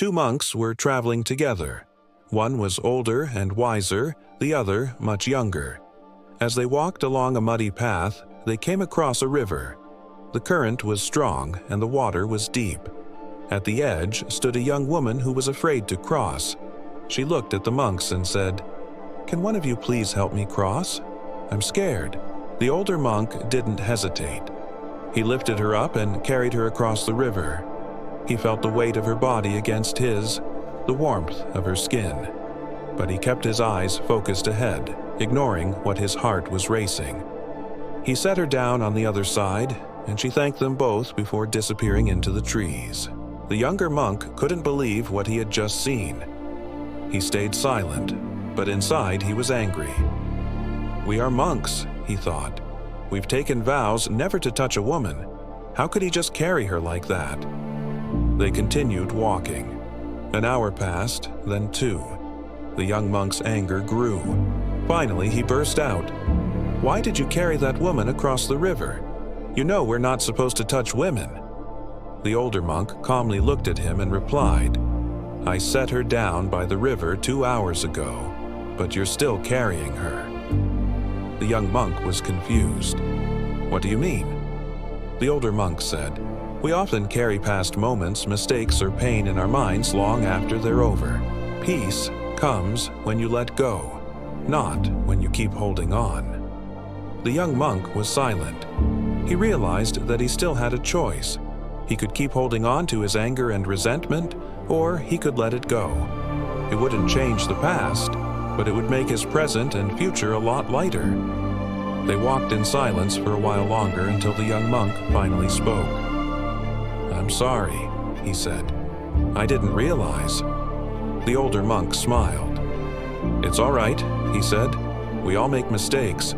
Two monks were traveling together. One was older and wiser, the other much younger. As they walked along a muddy path, they came across a river. The current was strong and the water was deep. At the edge stood a young woman who was afraid to cross. She looked at the monks and said, "Can one of you please help me cross? I'm scared." The older monk didn't hesitate. He lifted her up and carried her across the river. He felt the weight of her body against his, the warmth of her skin. But he kept his eyes focused ahead, ignoring what his heart was racing. He set her down on the other side, and she thanked them both before disappearing into the trees. The younger monk couldn't believe what he had just seen. He stayed silent, but inside he was angry. "We are monks," he thought. "We've taken vows never to touch a woman. How could he just carry her like that?" They continued walking. An hour passed, then two. The young monk's anger grew. Finally, he burst out, "Why did you carry that woman across the river? You know we're not supposed to touch women." The older monk calmly looked at him and replied, "I set her down by the river 2 hours ago, but you're still carrying her." The young monk was confused. "What do you mean?" The older monk said, "We often carry past moments, mistakes, or pain in our minds long after they're over. Peace comes when you let go, not when you keep holding on." The young monk was silent. He realized that he still had a choice. He could keep holding on to his anger and resentment, or he could let it go. It wouldn't change the past, but it would make his present and future a lot lighter. They walked in silence for a while longer until the young monk finally spoke. "I'm sorry," he said. "I didn't realize." The older monk smiled. "It's all right," he said. "We all make mistakes.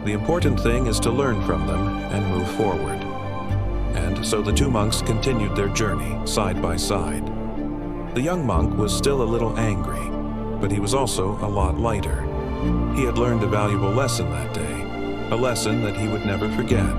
The important thing is to learn from them and move forward." And so the two monks continued their journey side by side. The young monk was still a little angry, but he was also a lot lighter. He had learned a valuable lesson that day, a lesson that he would never forget.